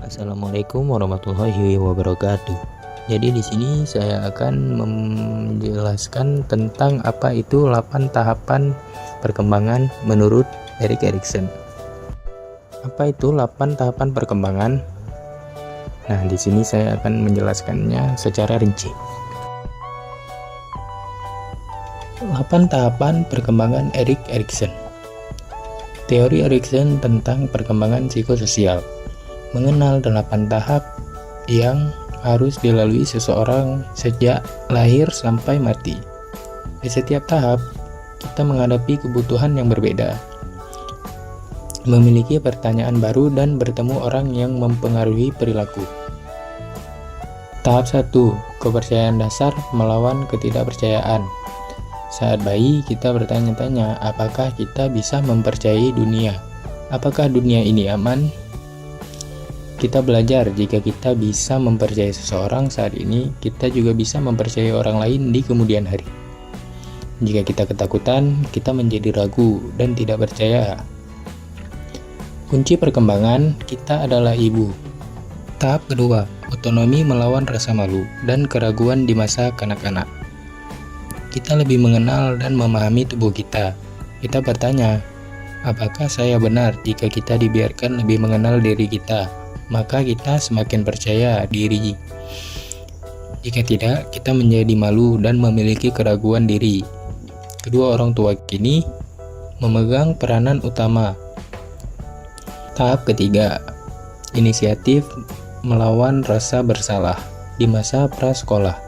Assalamualaikum warahmatullahi wabarakatuh. Jadi di sini saya akan menjelaskan tentang apa itu 8 tahapan perkembangan menurut Erik Erikson. Apa itu 8 tahapan perkembangan? Nah, di sini saya akan menjelaskannya secara rinci. 8 tahapan perkembangan Erik Erikson. Teori Erikson tentang perkembangan psikososial mengenal 8 tahap yang harus dilalui seseorang sejak lahir sampai mati. Di setiap tahap, kita menghadapi kebutuhan yang berbeda, memiliki pertanyaan baru dan bertemu orang yang mempengaruhi perilaku. Tahap 1, kepercayaan dasar melawan ketidakpercayaan. Saat bayi, kita bertanya-tanya, apakah kita bisa mempercayai dunia? Apakah dunia ini aman? Kita belajar jika kita bisa mempercayai seseorang saat ini, kita juga bisa mempercayai orang lain di kemudian hari. Jika kita ketakutan, kita menjadi ragu dan tidak percaya. Kunci perkembangan kita adalah ibu. Tahap kedua, otonomi melawan rasa malu dan keraguan di masa kanak-kanak. Kita lebih mengenal dan memahami tubuh kita. Kita bertanya, apakah saya benar jika kita dibiarkan lebih mengenal diri kita? Maka kita semakin percaya diri. Jika tidak, kita menjadi malu dan memiliki keraguan diri. Kedua orang tua kini memegang peranan utama. Tahap ketiga, inisiatif melawan rasa bersalah di masa prasekolah.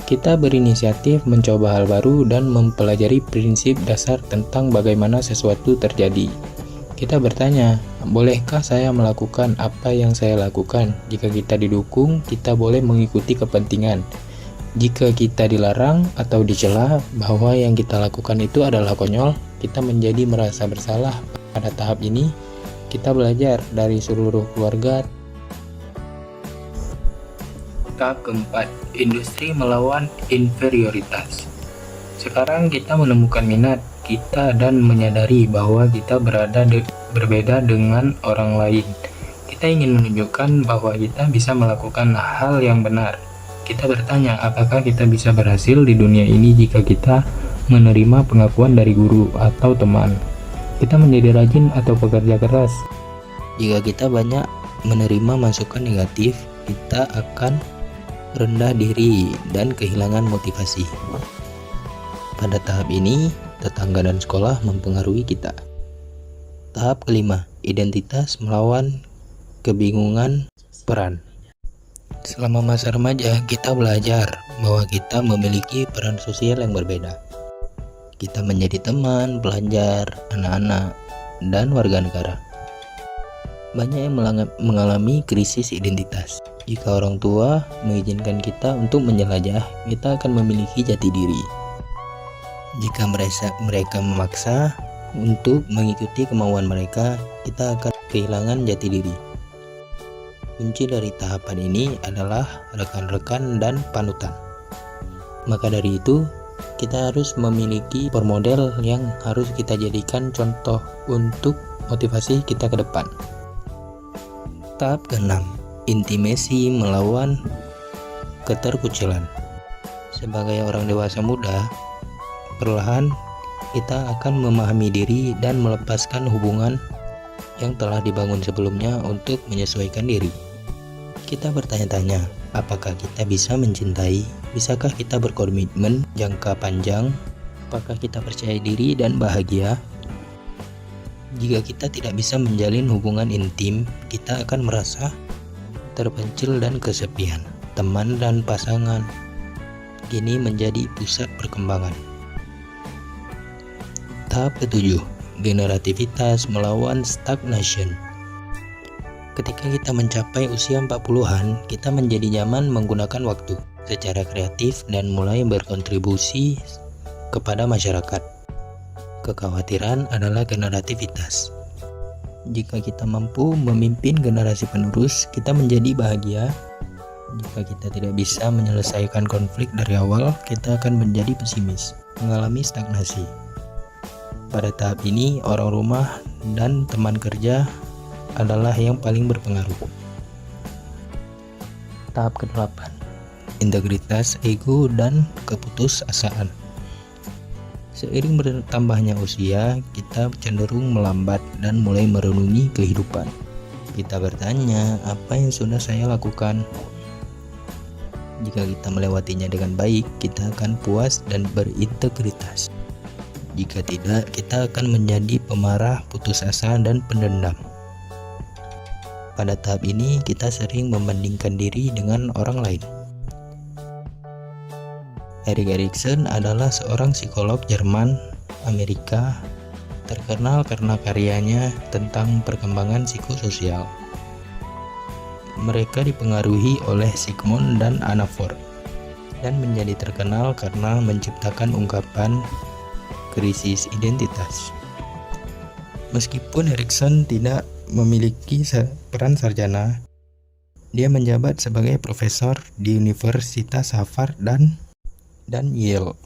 Kita berinisiatif mencoba hal baru dan mempelajari prinsip dasar tentang bagaimana sesuatu terjadi. Kita bertanya, bolehkah saya melakukan apa yang saya lakukan? Jika kita didukung, kita boleh mengikuti kepentingan. Jika kita dilarang atau dicela bahwa yang kita lakukan itu adalah konyol, kita menjadi merasa bersalah. Pada tahap ini, kita belajar dari seluruh keluarga. Tahap keempat, industri melawan inferioritas. Sekarang kita menemukan minat kita dan menyadari bahwa kita berbeda dengan orang lain. Kita ingin menunjukkan bahwa kita bisa melakukan hal yang benar. Kita bertanya, apakah kita bisa berhasil di dunia ini jika kita menerima pengakuan dari guru atau teman? Kita menjadi rajin atau pekerja keras. Jika kita banyak menerima masukan negatif, kita akan rendah diri dan kehilangan motivasi. Pada tahap ini, tetangga dan sekolah mempengaruhi kita. Tahap kelima, identitas melawan kebingungan peran. Selama masa remaja, kita belajar bahwa kita memiliki peran sosial yang berbeda. Kita menjadi teman, pelajar, anak-anak, dan warga negara. Banyak yang mengalami krisis identitas. Jika orang tua mengizinkan kita untuk menjelajah, kita akan memiliki jati diri. Jika mereka memaksa untuk mengikuti kemauan mereka, kita akan kehilangan jati diri. Kunci dari tahapan ini adalah rekan-rekan dan panutan. Maka dari itu, kita harus memiliki supermodel yang harus kita jadikan contoh untuk motivasi kita ke depan. Tahap keenam, intimasi melawan keterkucilan. Sebagai orang dewasa muda, perlahan kita akan memahami diri dan melepaskan hubungan yang telah dibangun sebelumnya untuk menyesuaikan diri. Kita bertanya-tanya, apakah kita bisa mencintai? Bisakah kita berkomitmen jangka panjang? Apakah kita percaya diri dan bahagia? Jika kita tidak bisa menjalin hubungan intim, kita akan merasa terpencil dan kesepian. Teman dan pasangan kini menjadi pusat perkembangan. Tahap ketujuh, generativitas melawan stagnation. Ketika kita mencapai usia 40-an, kita menjadi nyaman menggunakan waktu secara kreatif dan mulai berkontribusi kepada masyarakat. Kekhawatiran adalah generativitas. Jika kita mampu memimpin generasi penerus, kita menjadi bahagia. Jika kita tidak bisa menyelesaikan konflik dari awal, kita akan menjadi pesimis, mengalami stagnasi. Pada tahap ini, orang rumah dan teman kerja adalah yang paling berpengaruh. Tahap ke-8, integritas, ego, dan keputusasaan. Seiring bertambahnya usia, kita cenderung melambat dan mulai merenungi kehidupan. Kita bertanya, apa yang sudah saya lakukan? Jika kita melewatinya dengan baik, kita akan puas dan berintegritas. Jika tidak, kita akan menjadi pemarah, putus asa, dan pendendam. Pada tahap ini, kita sering membandingkan diri dengan orang lain. Erik Erikson adalah seorang psikolog Jerman Amerika terkenal karena karyanya tentang perkembangan psikososial. Mereka dipengaruhi oleh Sigmund dan Anna Freud dan menjadi terkenal karena menciptakan ungkapan krisis identitas. Meskipun Erikson tidak memiliki peran sarjana, dia menjabat sebagai profesor di Universitas Harvard dan Yale.